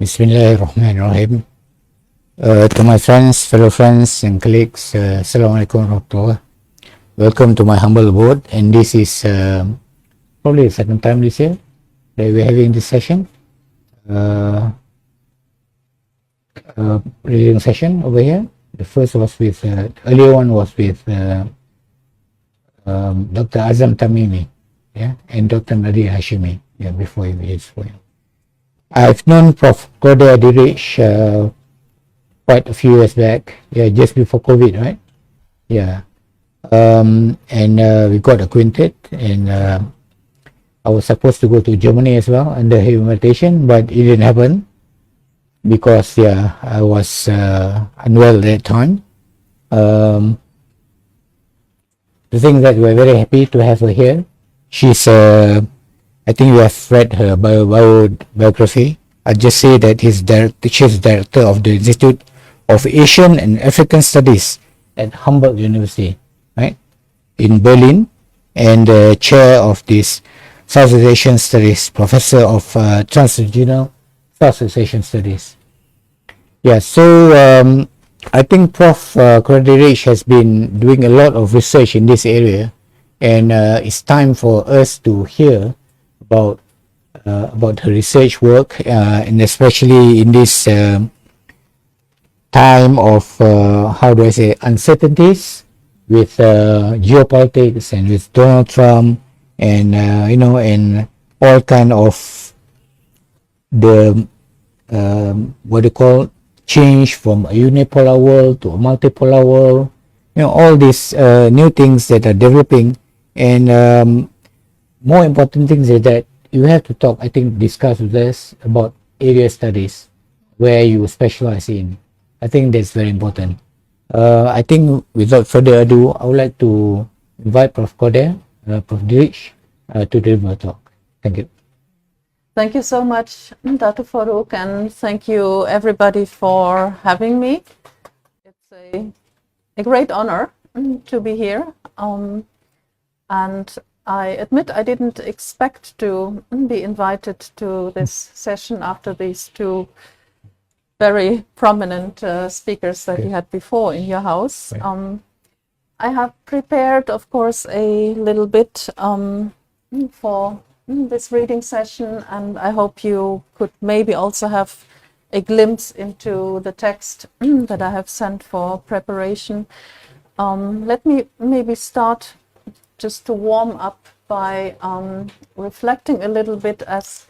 Bismillahirrahmanirrahim. To my friends, fellow friends and colleagues, Assalamualaikum warahmatullah. Welcome to my humble abode, and this is probably the second time this year that we're having this session, reading session over here. The first was with, earlier one was with Dr. Azam Tamimi, yeah, and Dr. Nadia Hashimi, yeah, before his point. I've known Prof. Claudia Derichs quite a few years back, yeah, just before COVID, right? Yeah. And we got acquainted, and I was supposed to go to Germany as well under her invitation, but it didn't happen because, yeah, I was unwell at that time. The thing that we're very happy to have her here. She's I think you have read her biography. I just say that she's director of the Institute of Asian and African Studies at Humboldt University, right, in Berlin, and chair of this Southeast Asian Studies, professor of transregional Southeast Asian Studies. Yeah, so I think Prof. Derichs has been doing a lot of research in this area, and it's time for us to hear about her research work, and especially in this time of how do I say, uncertainties with geopolitics and with Donald Trump, and and all kind of the what do you call, change from a unipolar world to a multipolar world, all these new things that are developing, and more important things is that you have to talk, I think, discuss with us about area studies where you specialize in. I think that's very important. I think without further ado, I would like to invite Prof. Claudia, Prof. Derichs, to deliver a talk. Thank you. Thank you so much, Dr. Farouk, and thank you everybody for having me. It's a great honor to be here, and I admit I didn't expect to be invited to this session after these two very prominent speakers that you had before in your house. I have prepared, of course, a little bit for this reading session, and I hope you could maybe also have a glimpse into the text that I have sent for preparation. Let me maybe start just to warm up by reflecting a little bit as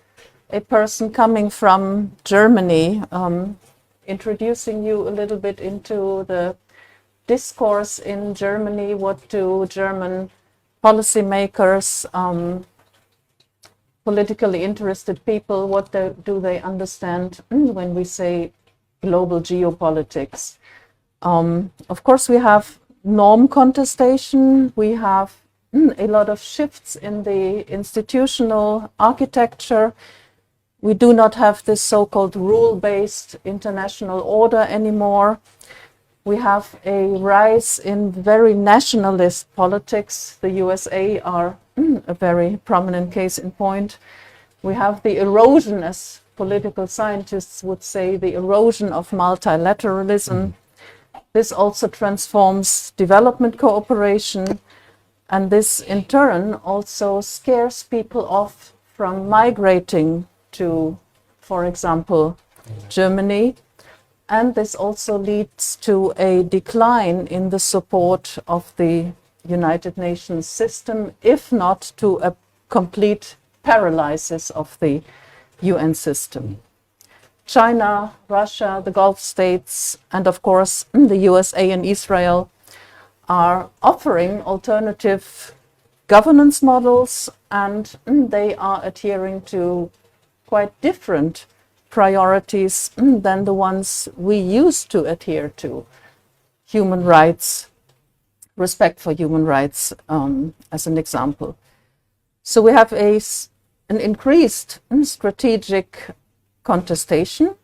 a person coming from Germany, introducing you a little bit into the discourse in Germany. What do German policymakers, politically interested people, what do they understand when we say global geopolitics? Of course, we have norm contestation, we have a lot of shifts in the institutional architecture. We do not have this so-called rule-based international order anymore. We have a rise in very nationalist politics. The USA are a very prominent case in point. We have the erosion, as political scientists would say, the erosion of multilateralism. This also transforms development cooperation. And this, in turn, also scares people off from migrating to, for example, Germany. And this also leads to a decline in the support of the United Nations system, if not to a complete paralysis of the UN system. China, Russia, the Gulf states, and of course the USA and Israel are offering alternative governance models, and they are adhering to quite different priorities than the ones we used to adhere to. Human rights, respect for human rights, as an example. So we have an increased strategic contestation,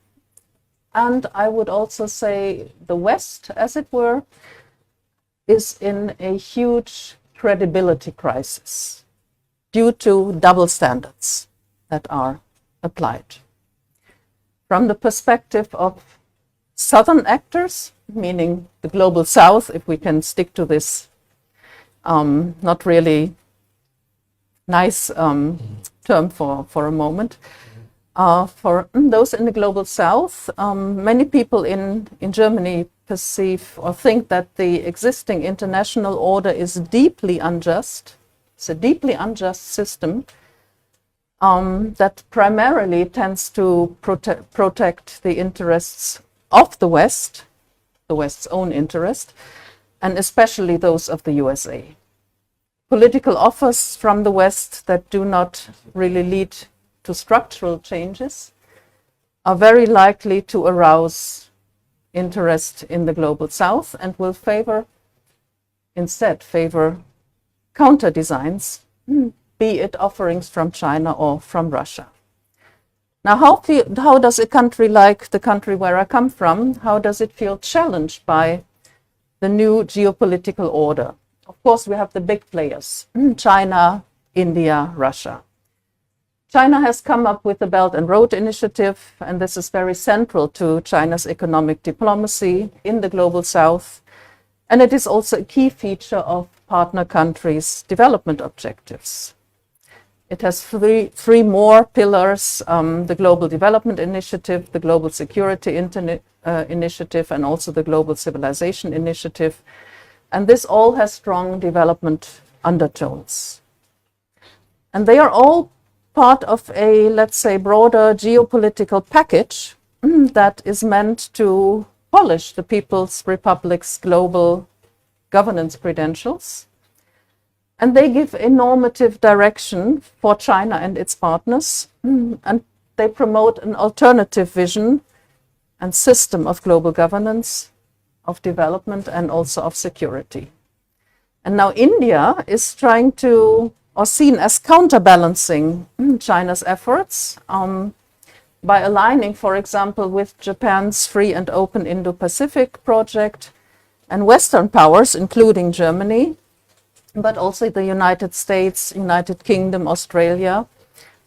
and I would also say the West, as it were, is in a huge credibility crisis due to double standards that are applied. from the perspective of Southern actors, meaning the global South, if we can stick to this not really nice term for a moment. For those in the global South, many people in Germany perceive or think that the existing international order is deeply unjust. It's a deeply unjust system that primarily tends to protect the interests of the West's own interest, and especially those of the USA. Political offers from the West that do not really lead to structural changes are very likely to arouse interest in the global South and will instead favor counter designs, be it offerings from China or from Russia. Now, how does a country like the country where I come from, how does it feel challenged by the new geopolitical order? Of course, we have the big players, China, India, Russia. China has come up with the Belt and Road Initiative, and this is very central to China's economic diplomacy in the global South. And it is also a key feature of partner countries' development objectives. It has three more pillars, the Global Development Initiative, the Global Security Initiative, and also the Global Civilization Initiative. And this all has strong development undertones. And they are all part of a, let's say, broader geopolitical package that is meant to polish the People's Republic's global governance credentials. And they give a normative direction for China and its partners, and they promote an alternative vision and system of global governance, of development, and also of security. And now India is trying to, or seen as counterbalancing China's efforts by aligning, for example, with Japan's Free and Open Indo-Pacific project and Western powers, including Germany, but also the United States, United Kingdom, Australia,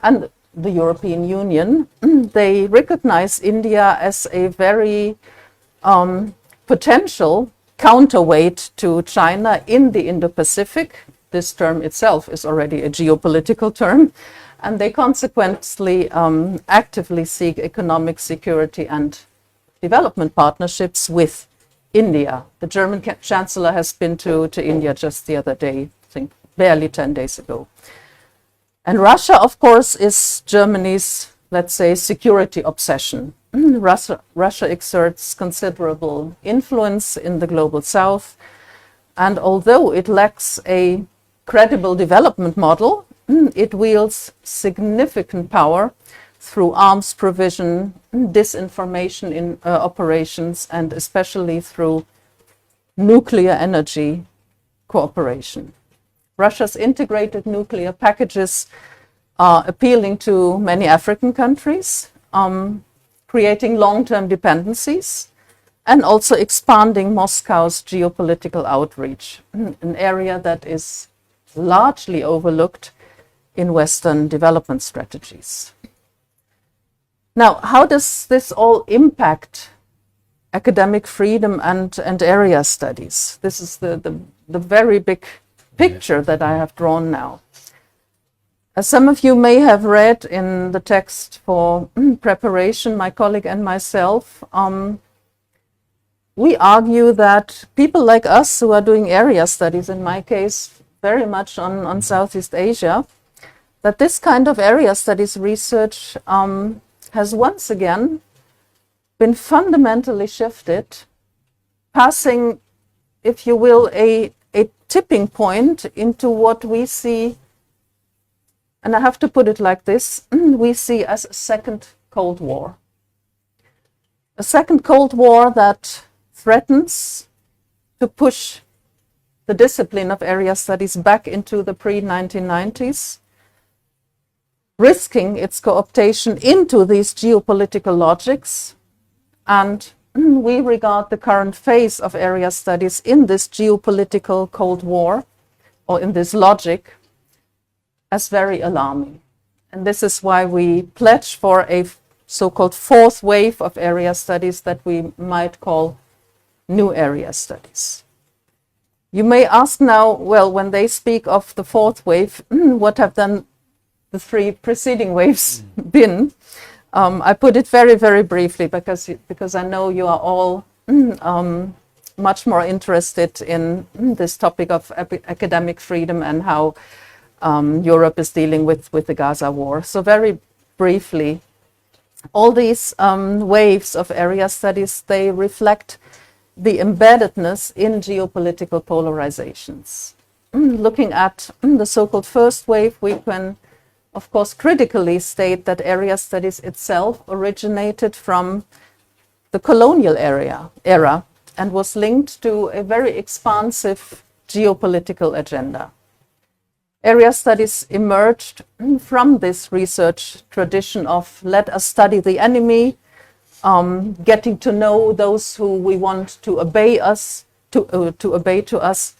and the European Union. They recognize India as a very potential counterweight to China in the Indo-Pacific. This term itself is already a geopolitical term, and they consequently actively seek economic security and development partnerships with India. The German Chancellor has been to India just the other day, I think barely 10 days ago. And Russia, of course, is Germany's, let's say, security obsession. Russia exerts considerable influence in the global South, and although it lacks a credible development model, it wields significant power through arms provision, disinformation in operations, and especially through nuclear energy cooperation. Russia's integrated nuclear packages are appealing to many African countries, creating long-term dependencies, and also expanding Moscow's geopolitical outreach, an area that is largely overlooked in Western development strategies. Now, how does this all impact academic freedom and area studies? This is the very big picture that I have drawn now. As some of you may have read in the text for preparation, my colleague and myself, we argue that people like us who are doing area studies, in my case, very much on Southeast Asia, that this kind of area studies research has once again been fundamentally shifted, passing, if you will, a tipping point into what we see, and I have to put it like this, we see as a second Cold War. A second Cold War that threatens to push the discipline of area studies back into the pre-1990s, risking its cooptation into these geopolitical logics. And we regard the current phase of area studies in this geopolitical Cold War, or in this logic, as very alarming. And this is why we pledge for a so-called fourth wave of area studies that we might call new area studies. You may ask now, well, when they speak of the fourth wave, what have then the three preceding waves been? I put it very, very briefly because I know you are all much more interested in this topic of academic freedom and how Europe is dealing with the Gaza war. So very briefly, all these waves of area studies, they reflect the embeddedness in geopolitical polarizations. Looking at the so-called first wave, we can, of course, critically state that area studies itself originated from the colonial era and was linked to a very expansive geopolitical agenda. Area studies emerged from this research tradition of let us study the enemy, getting to know those who we want to obey us, to obey to us.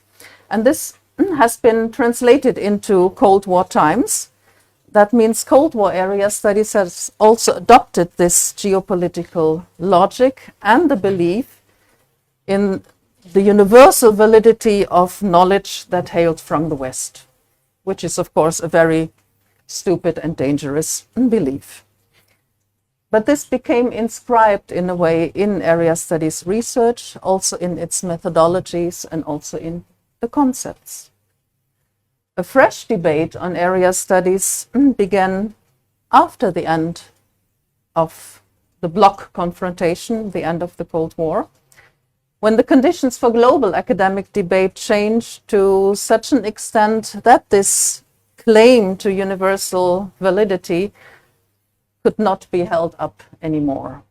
And this has been translated into Cold War times. That means Cold War area studies has also adopted this geopolitical logic and the belief in the universal validity of knowledge that hailed from the West, which is, of course, a very stupid and dangerous belief. But this became inscribed in a way in area studies research, also in its methodologies and also in the concepts. A fresh debate on area studies began after the end of the bloc confrontation, the end of the Cold War, when the conditions for global academic debate changed to such an extent that this claim to universal validity could not be held up anymore.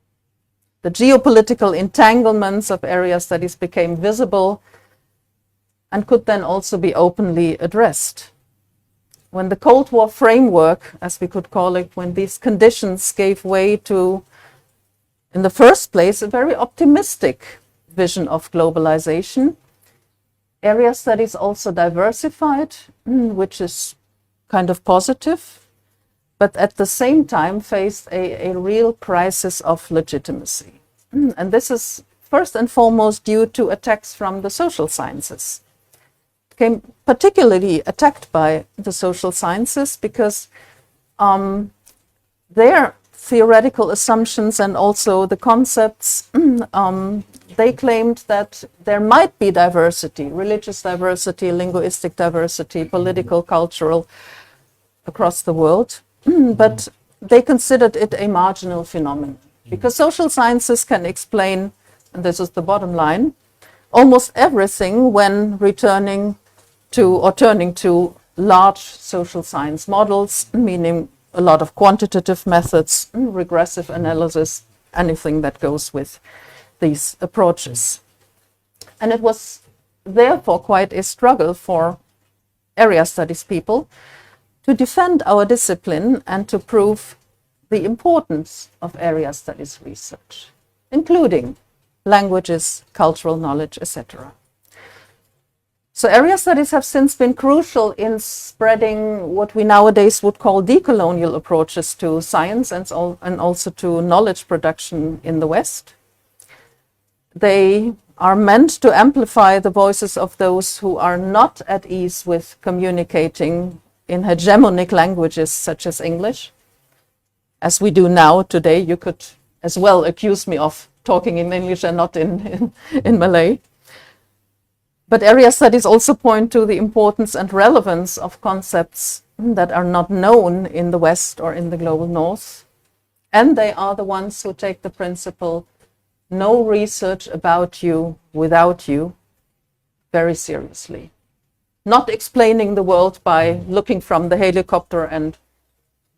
The geopolitical entanglements of area studies became visible and could then also be openly addressed. When the Cold War framework, as we could call it, when these conditions gave way to, in the first place, a very optimistic vision of globalization, area studies also diversified, which is kind of positive, but at the same time faced a real crisis of legitimacy. And this is first and foremost due to attacks from the social sciences. It became particularly attacked by the social sciences because their theoretical assumptions and also the concepts, they claimed that there might be diversity, religious diversity, linguistic diversity, political, cultural, across the world, but they considered it a marginal phenomenon because social sciences can explain, and this is the bottom line, almost everything when returning to or turning to large social science models, meaning a lot of quantitative methods, regressive analysis, anything that goes with these approaches. And it was therefore quite a struggle for area studies people to defend our discipline and to prove the importance of area studies research, including languages, cultural knowledge, etc. So area studies have since been crucial in spreading what we nowadays would call decolonial approaches to science and also to knowledge production in the West. They are meant to amplify the voices of those who are not at ease with communicating in hegemonic languages such as English. As we do now today, you could as well accuse me of talking in English and not in Malay. But area studies also point to the importance and relevance of concepts that are not known in the West or in the global North. And they are the ones who take the principle, no research about you without you, very seriously. Not explaining the world by looking from the helicopter and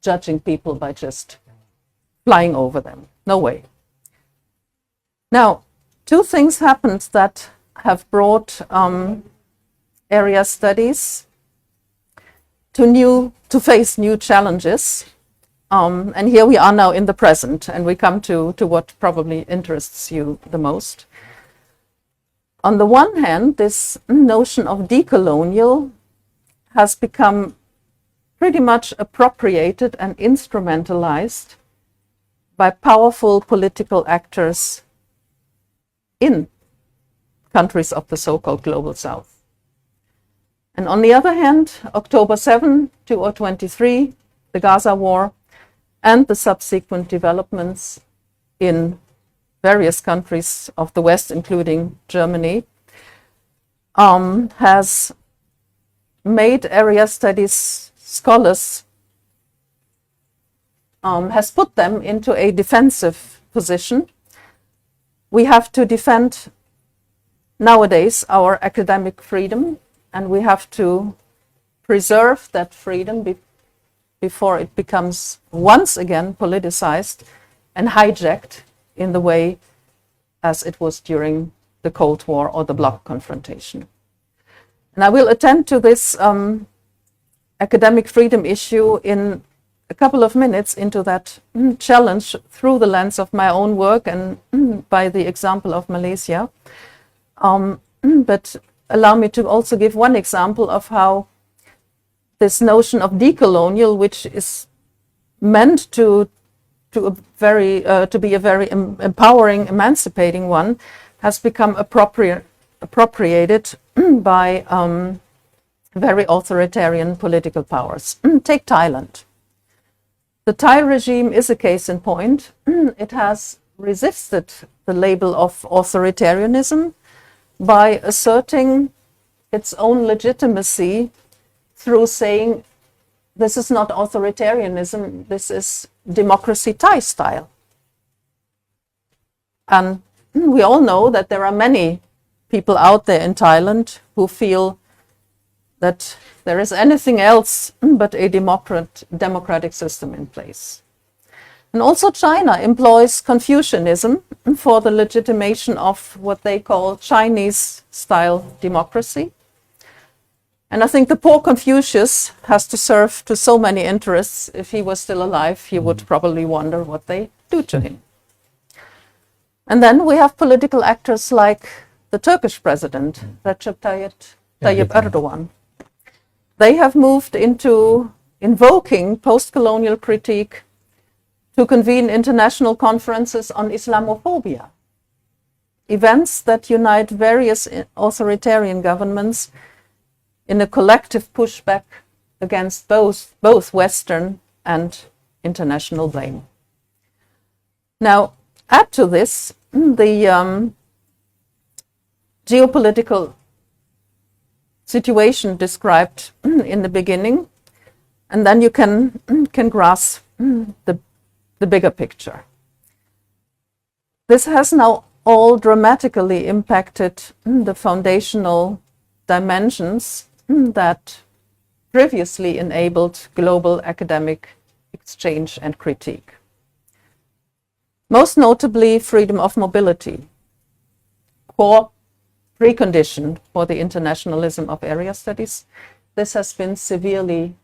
judging people by just flying over them. No way. Now, two things happened that have brought area studies to face new challenges. And here we are now in the present, and we come to what probably interests you the most. On the one hand, this notion of decolonial has become pretty much appropriated and instrumentalized by powerful political actors in countries of the so-called Global South. And on the other hand, October 7, 2023, the Gaza war, and the subsequent developments in various countries of the West, including Germany, has made area studies scholars, has put them into a defensive position. We have to defend nowadays our academic freedom, and we have to preserve that freedom before it becomes once again politicized and hijacked in the way as it was during the Cold War or the bloc confrontation. And I will attend to this academic freedom issue in a couple of minutes into that challenge through the lens of my own work and by the example of Malaysia. But allow me to also give one example of how this notion of decolonial, which is meant to be a very empowering, emancipating one, has become appropriated by very authoritarian political powers. Take Thailand. The Thai regime is a case in point. It has resisted the label of authoritarianism by asserting its own legitimacy through saying, this is not authoritarianism, this is democracy Thai style. And we all know that there are many people out there in Thailand who feel that there is anything else but a democratic system in place. And also China employs Confucianism for the legitimation of what they call Chinese-style democracy. And I think the poor Confucius has to serve to so many interests. If he was still alive, he would probably wonder what they do to him. And then we have political actors like the Turkish president, Recep Tayyip Erdogan. They have moved into invoking post-colonial critique to convene international conferences on Islamophobia, events that unite various authoritarian governments in a collective pushback against both Western and international blame. Now, add to this the geopolitical situation described in the beginning, and then you can grasp the bigger picture. This has now all dramatically impacted the foundational dimensions that previously enabled global academic exchange and critique. Most notably, freedom of mobility, core precondition for the internationalism of area studies. This has been severely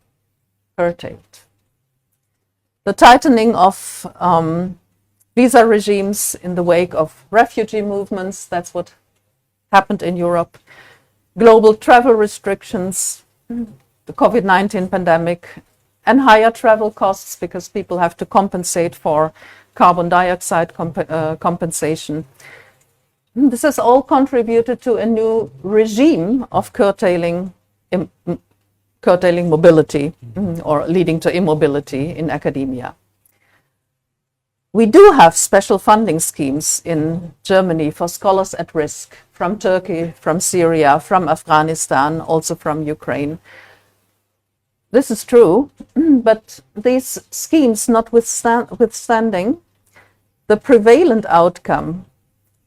curtailed. The tightening of visa regimes in the wake of refugee movements, that's what happened in Europe. Global travel restrictions, the COVID-19 pandemic, and higher travel costs because people have to compensate for carbon dioxide compensation. This has all contributed to a new regime of curtailing mobility or leading to immobility in academia. We do have special funding schemes in Germany for scholars at risk from Turkey, from Syria, from Afghanistan, also from Ukraine. This is true, but these schemes notwithstanding, the prevalent outcome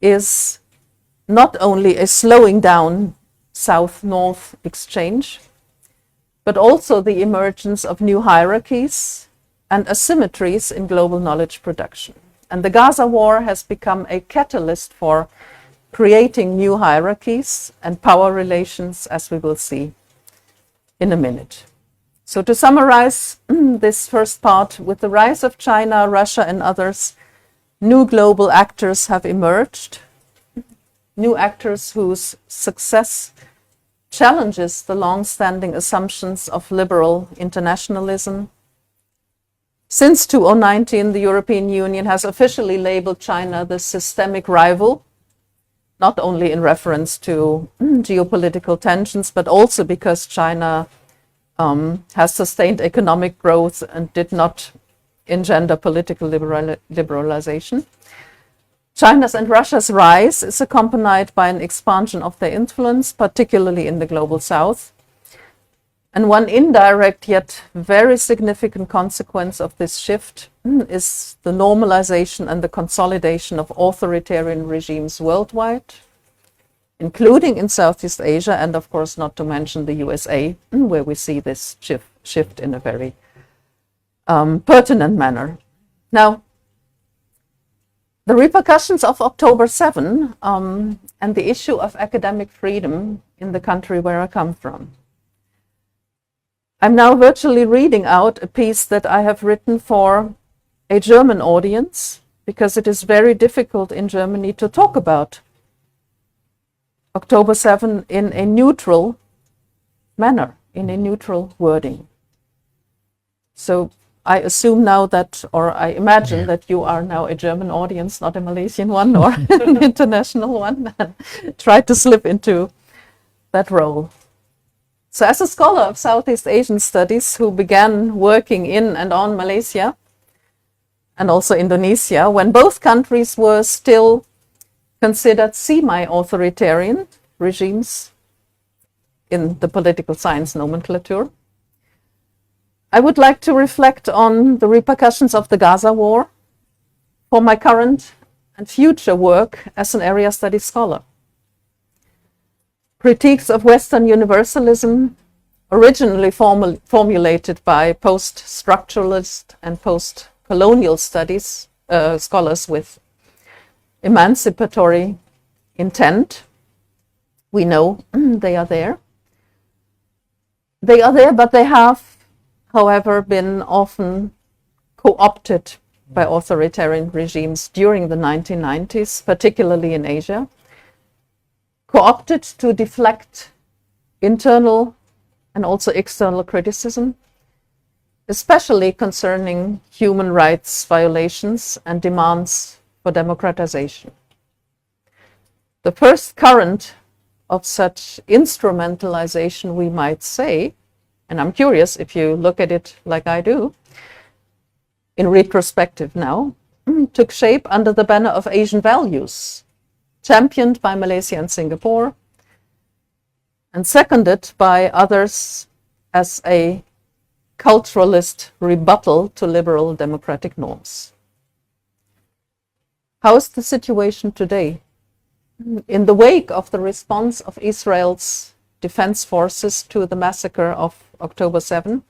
is not only a slowing down South-North exchange, but also the emergence of new hierarchies and asymmetries in global knowledge production. And the Gaza war has become a catalyst for creating new hierarchies and power relations, as we will see in a minute. So to summarize this first part, with the rise of China, Russia, and others, new global actors have emerged, new actors whose success challenges the long-standing assumptions of liberal internationalism, Since 2019, the European Union has officially labeled China the systemic rival, not only in reference to geopolitical tensions, but also because China has sustained economic growth and did not engender political liberalization. China's and Russia's rise is accompanied by an expansion of their influence, particularly in the global south. And one indirect yet very significant consequence of this shift is the normalization and the consolidation of authoritarian regimes worldwide, including in Southeast Asia, and of course not to mention the USA, where we see this shift in a very pertinent manner. Now, the repercussions of October 7 and the issue of academic freedom in the country where I come from. I'm now virtually reading out a piece that I have written for a German audience, because it is very difficult in Germany to talk about October 7 in a neutral manner, in a neutral wording. So I assume now that, or I imagine that you are now a German audience, not a Malaysian one or an international one, and try to slip into that role. So as a scholar of Southeast Asian studies who began working in and on Malaysia and also Indonesia, when both countries were still considered semi-authoritarian regimes in the political science nomenclature, I would like to reflect on the repercussions of the Gaza war for my current and future work as an area studies scholar. Critiques of Western universalism, originally formulated by post-structuralist and post-colonial studies scholars with emancipatory intent. We know they are there. They are there, but they have, however, been often co-opted by authoritarian regimes during the 1990s, particularly in Asia. Co-opted to deflect internal and also external criticism, especially concerning human rights violations and demands for democratization. The first current of such instrumentalization, we might say, and I'm curious if you look at it like I do, in retrospective now, took shape under the banner of Asian values, championed by Malaysia and Singapore, and seconded by others as a culturalist rebuttal to liberal democratic norms. How is the situation today? In the wake of the response of Israel's defense forces to the massacre of October 7,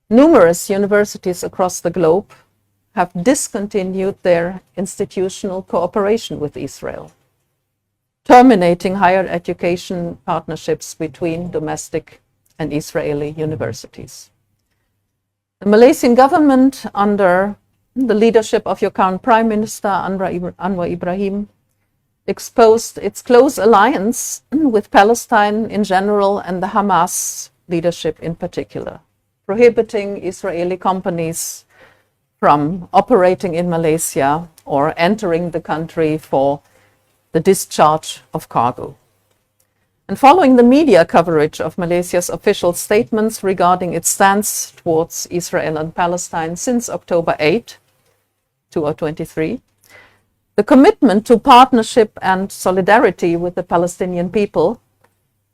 numerous universities across the globe have discontinued their institutional cooperation with Israel, terminating higher education partnerships between domestic and Israeli universities. The Malaysian government, under the leadership of your current Prime Minister, Anwar Ibrahim, exposed its close alliance with Palestine in general and the Hamas leadership in particular, prohibiting Israeli companies from operating in Malaysia or entering the country for the discharge of cargo. And following the media coverage of Malaysia's official statements regarding its stance towards Israel and Palestine since October 8, 2023, the commitment to partnership and solidarity with the Palestinian people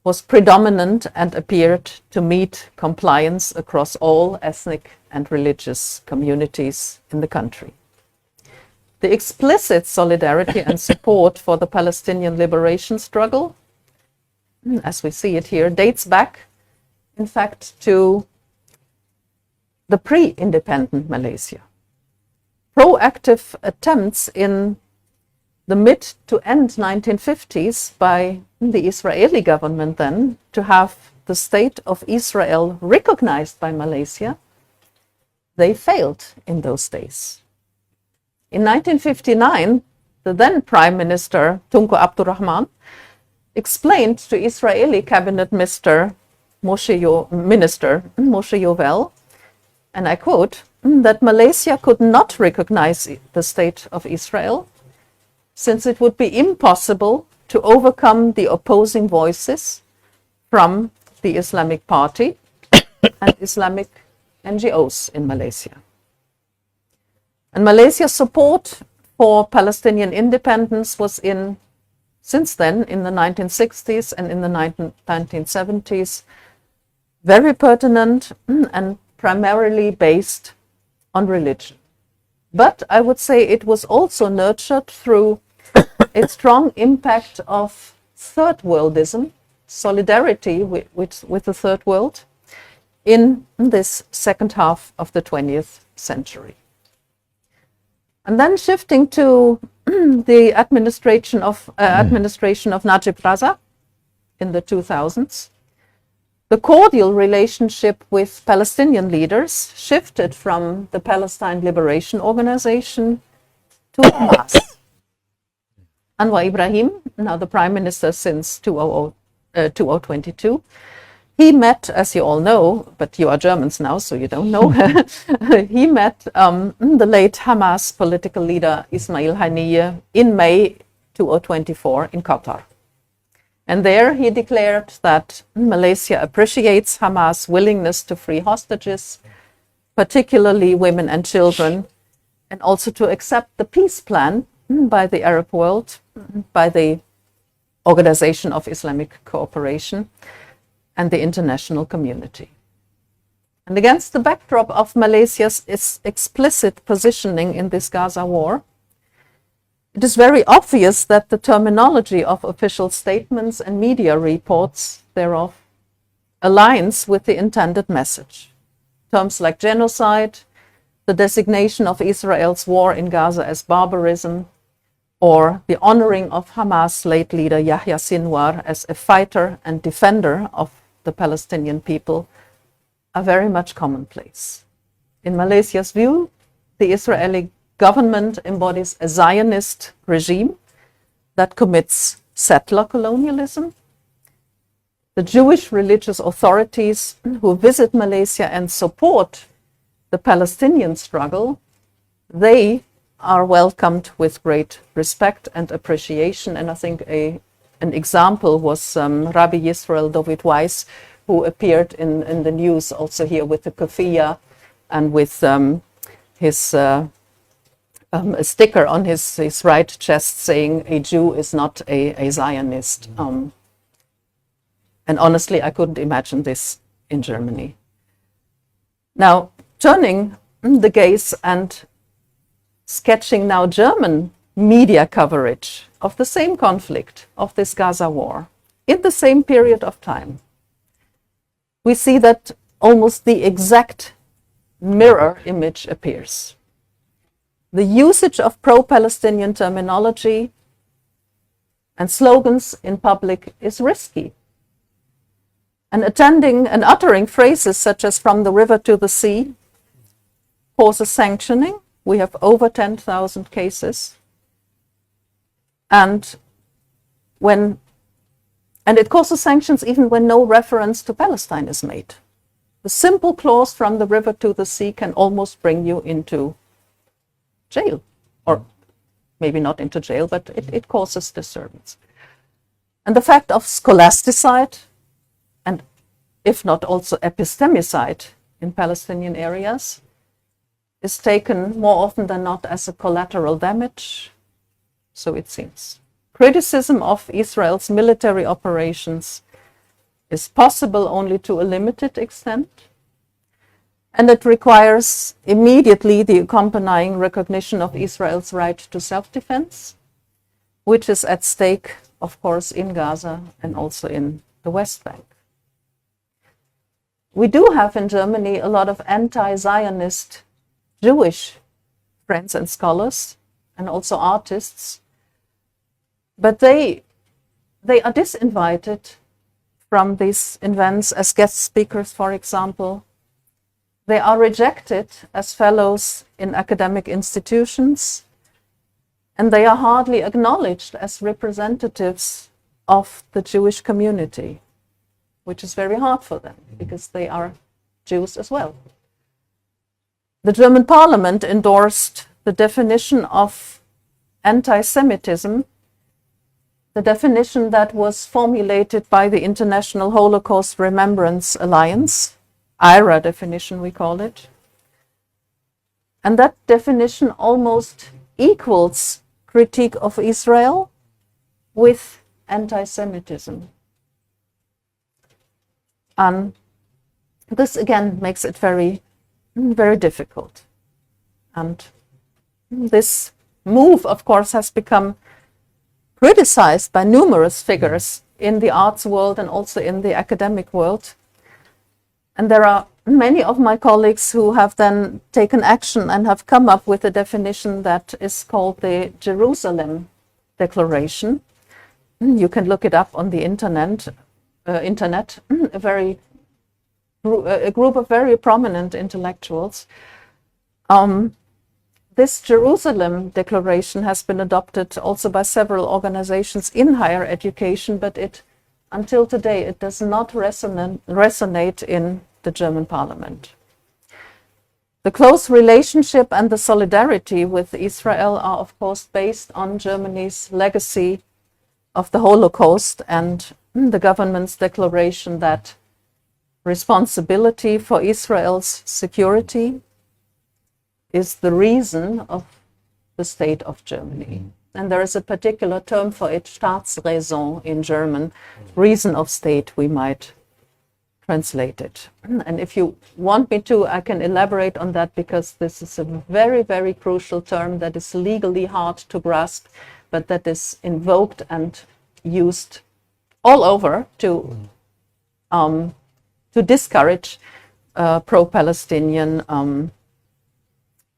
was predominant and appeared to meet compliance across all ethnic and religious communities in the country. The explicit solidarity and support for the Palestinian liberation struggle, as we see it here, dates back, in fact, to the pre-independent Malaysia. Proactive attempts in the mid to end 1950s by the Israeli government then to have the state of Israel recognized by Malaysia, they failed in those days. In 1959, the then Prime Minister Tunku Abdul Rahman explained to Israeli cabinet minister Moshe Yovel, and I quote, that Malaysia could not recognize the state of Israel, since it would be impossible to overcome the opposing voices from the Islamic Party and Islamic NGOs in Malaysia. And Malaysia's support for Palestinian independence was since then, in the 1960s and in the 1970s, very pertinent and primarily based on religion. But I would say it was also nurtured through a strong impact of third worldism, solidarity with the third world in this second half of the 20th century. And then shifting to the administration of Najib Razak in the 2000s, the cordial relationship with Palestinian leaders shifted from the Palestine Liberation Organization to Hamas. Anwar Ibrahim, now the prime minister since 2022, he met, as you all know, but you are Germans now, so you don't know, he met the late Hamas political leader Ismail Haniyeh in May 2024 in Qatar. And there he declared that Malaysia appreciates Hamas' willingness to free hostages, particularly women and children, and also to accept the peace plan by the Arab world, by the Organization of Islamic Cooperation, and the international community. And against the backdrop of Malaysia's explicit positioning in this Gaza war, it is very obvious that the terminology of official statements and media reports thereof aligns with the intended message. Terms like genocide, the designation of Israel's war in Gaza as barbarism, or the honoring of Hamas' late leader Yahya Sinwar as a fighter and defender of the Palestinian people are very much commonplace. In Malaysia's view, the Israeli government embodies a Zionist regime that commits settler colonialism. The Jewish religious authorities who visit Malaysia and support the Palestinian struggle, they are welcomed with great respect and appreciation. And I think an example was Rabbi Yisrael David Weiss, who appeared in the news also here with the keffiyeh and with his a sticker on his right chest saying, "A Jew is not a Zionist." And honestly, I couldn't imagine this in Germany. Now, turning the gaze and sketching now German media coverage of the same conflict, of this Gaza war, in the same period of time, we see that almost the exact mirror image appears. The usage of pro-Palestinian terminology and slogans in public is risky. And attending and uttering phrases such as "from the river to the sea" causes sanctioning. We have over 10,000 cases. And it causes sanctions even when no reference to Palestine is made. The simple clause "from the river to the sea" can almost bring you into jail, or maybe not into jail, but it causes disturbance. And the fact of scholasticide, and if not also epistemicide in Palestinian areas, is taken more often than not as a collateral damage, so it seems. Criticism of Israel's military operations is possible only to a limited extent, and it requires immediately the accompanying recognition of Israel's right to self-defense, which is at stake, of course, in Gaza and also in the West Bank. We do have in Germany a lot of anti-Zionist Jewish friends and scholars, and also artists, but they are disinvited from these events as guest speakers, for example. They are rejected as fellows in academic institutions, and they are hardly acknowledged as representatives of the Jewish community, which is very hard for them because they are Jews as well. the German parliament endorsed the definition of anti-Semitism, the definition that was formulated by the International Holocaust Remembrance Alliance, IRA definition we call it. And that definition almost equals critique of Israel with anti-Semitism. And this again makes it very, very difficult. And this move, of course, has become criticized by numerous figures in the arts world and also in the academic world. And there are many of my colleagues who have then taken action and have come up with a definition that is called the Jerusalem Declaration. You can look it up on the internet. A group of very prominent intellectuals. This Jerusalem Declaration has been adopted also by several organizations in higher education, but until today, it does not resonate in the German parliament. The close relationship and the solidarity with Israel are, of course, based on Germany's legacy of the Holocaust and the government's declaration that responsibility for Israel's security is the reason of the state of Germany. And there is a particular term for it, Staatsräson in German, reason of state, we might translate it. And if you want me to, I can elaborate on that, because this is a very, very crucial term that is legally hard to grasp, but that is invoked and used all over to discourage pro-Palestinian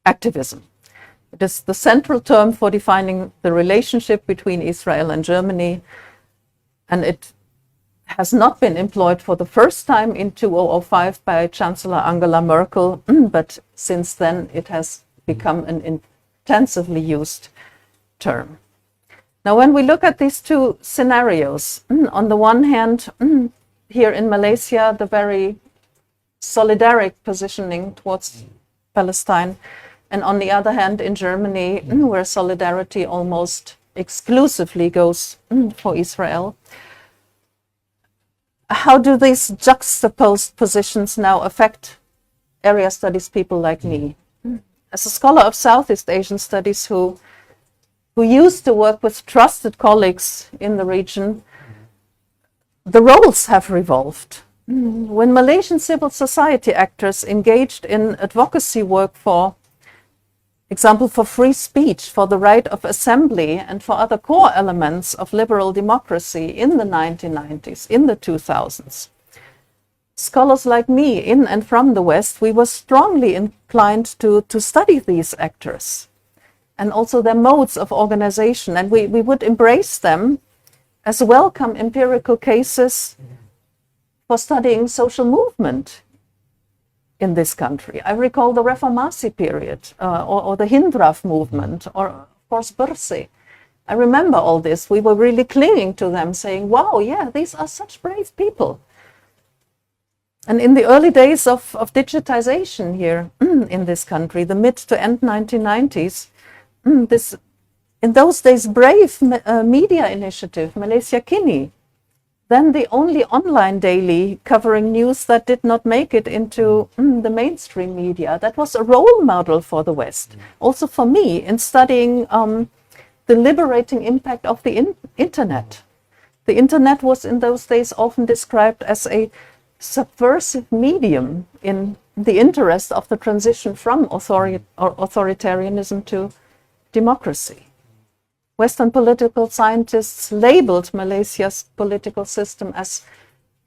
activism. It is the central term for defining the relationship between Israel and Germany, and it has not been employed for the first time in 2005 by Chancellor Angela Merkel, but since then it has become an intensively used term. Now, when we look at these two scenarios, on the one hand, here in Malaysia, the very solidaric positioning towards Palestine, and on the other hand, in Germany, where solidarity almost exclusively goes for Israel, how do these juxtaposed positions now affect area studies people like me? As a scholar of Southeast Asian studies who used to work with trusted colleagues in the region, the roles have revolved. When Malaysian civil society actors engaged in advocacy work, for example, for free speech, for the right of assembly, and for other core elements of liberal democracy in the 1990s, in the 2000s, scholars like me in and from the West, we were strongly inclined to study these actors and also their modes of organization, and we would embrace them as welcome empirical cases for studying social movement in this country. I recall the Reformasi period, or the Hindraf movement, or of course Bersih. I remember all this. We were really clinging to them, saying, wow, yeah, these are such brave people. And in the early days of digitization here in this country, the mid to end 1990s, in those days brave media initiative, Malaysia Kini, then the only online daily covering news that did not make it into the mainstream media. That was a role model for the West, also for me, in studying the liberating impact of the internet. The internet was in those days often described as a subversive medium in the interest of the transition from authoritarianism to democracy. Western political scientists labeled Malaysia's political system as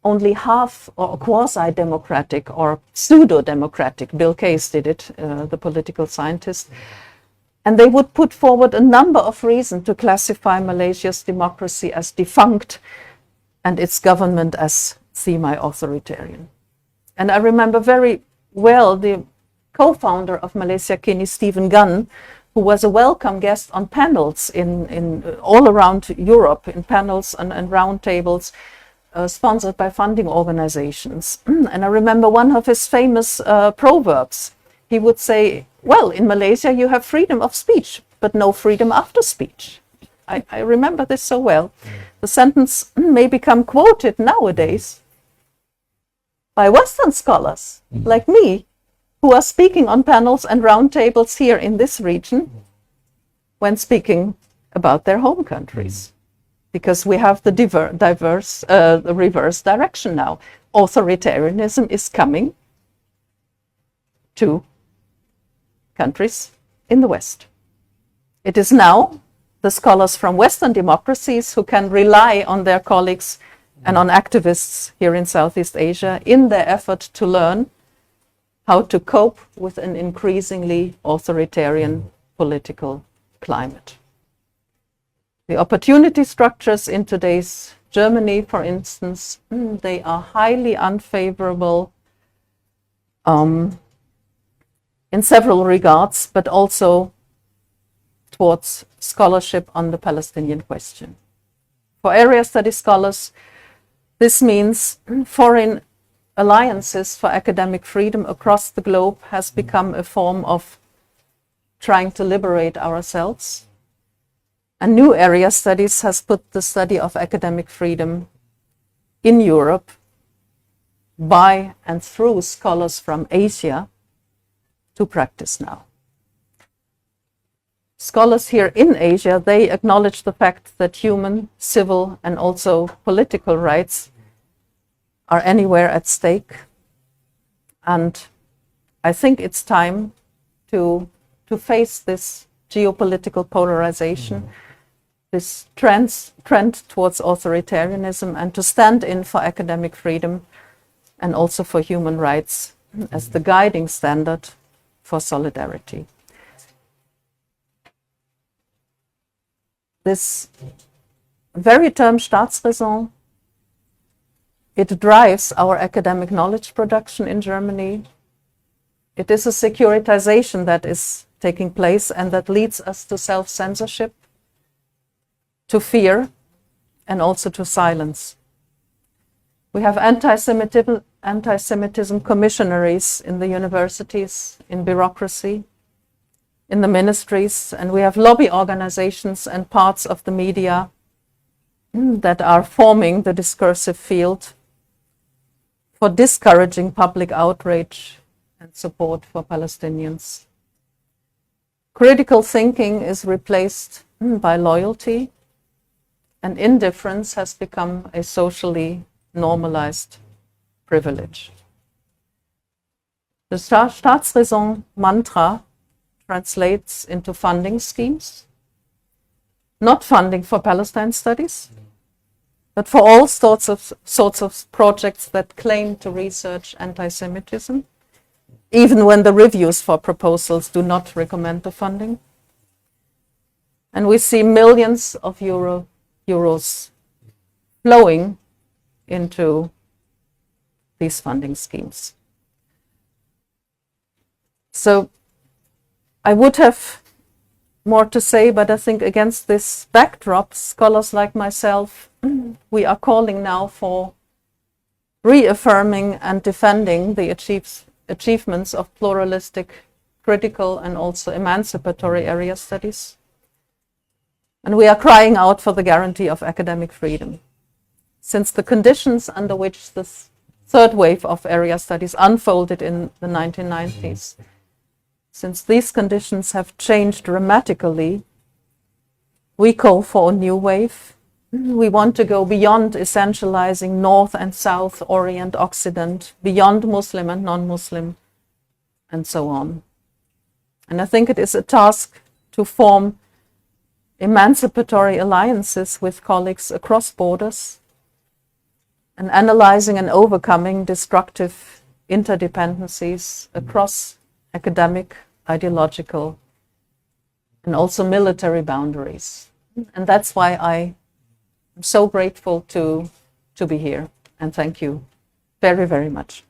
only half or quasi-democratic or pseudo-democratic. Bill Case did it, the political scientist. And they would put forward a number of reasons to classify Malaysia's democracy as defunct and its government as semi-authoritarian. And I remember very well the co-founder of Malaysia Kini, Stephen Gunn, who was a welcome guest on panels in all around Europe, in panels and round tables sponsored by funding organizations. And I remember one of his famous proverbs, he would say, well, in Malaysia you have freedom of speech, but no freedom after speech. I remember this so well. The sentence may become quoted nowadays by Western scholars like me, who are speaking on panels and roundtables here in this region when speaking about their home countries. Because we have the the reverse direction now. Authoritarianism is coming to countries in the West. It is now the scholars from Western democracies who can rely on their colleagues and on activists here in Southeast Asia in their effort to learn how to cope with an increasingly authoritarian political climate. The opportunity structures in today's Germany, for instance, they are highly unfavorable in several regards, but also towards scholarship on the Palestinian question. For area study scholars, this means foreign alliances for academic freedom across the globe has become a form of trying to liberate ourselves. And new area studies has put the study of academic freedom in Europe by and through scholars from Asia to practice now. Scholars here in Asia, they acknowledge the fact that human, civil, and also political rights are anywhere at stake. And I think it's time to face this geopolitical polarization, this trend towards authoritarianism, and to stand in for academic freedom and also for human rights as the guiding standard for solidarity. This very term Staatsräson, it drives our academic knowledge production in Germany. It is a securitization that is taking place and that leads us to self-censorship, to fear, and also to silence. We have anti-Semitism commissionaries in the universities, in bureaucracy, in the ministries, and we have lobby organizations and parts of the media that are forming the discursive field for discouraging public outrage and support for Palestinians. Critical thinking is replaced by loyalty, and indifference has become a socially normalized privilege. The Staatsräson mantra translates into funding schemes, not funding for Palestine studies, but for all sorts of projects that claim to research anti-Semitism, even when the reviews for proposals do not recommend the funding. And we see millions of euros flowing into these funding schemes. So I would have more to say, but I think against this backdrop, scholars like myself, we are calling now for reaffirming and defending the achievements of pluralistic, critical, and also emancipatory area studies. And we are crying out for the guarantee of academic freedom. Since the conditions under which the third wave of area studies unfolded in the 1990s, since these conditions have changed dramatically, we call for a new wave. We want to go beyond essentializing North and South, Orient, Occident, beyond Muslim and non-Muslim, and so on. And I think it is a task to form emancipatory alliances with colleagues across borders and analyzing and overcoming destructive interdependencies across academic, ideological, and also military boundaries. And that's why I am so grateful to be here. And thank you very, very much.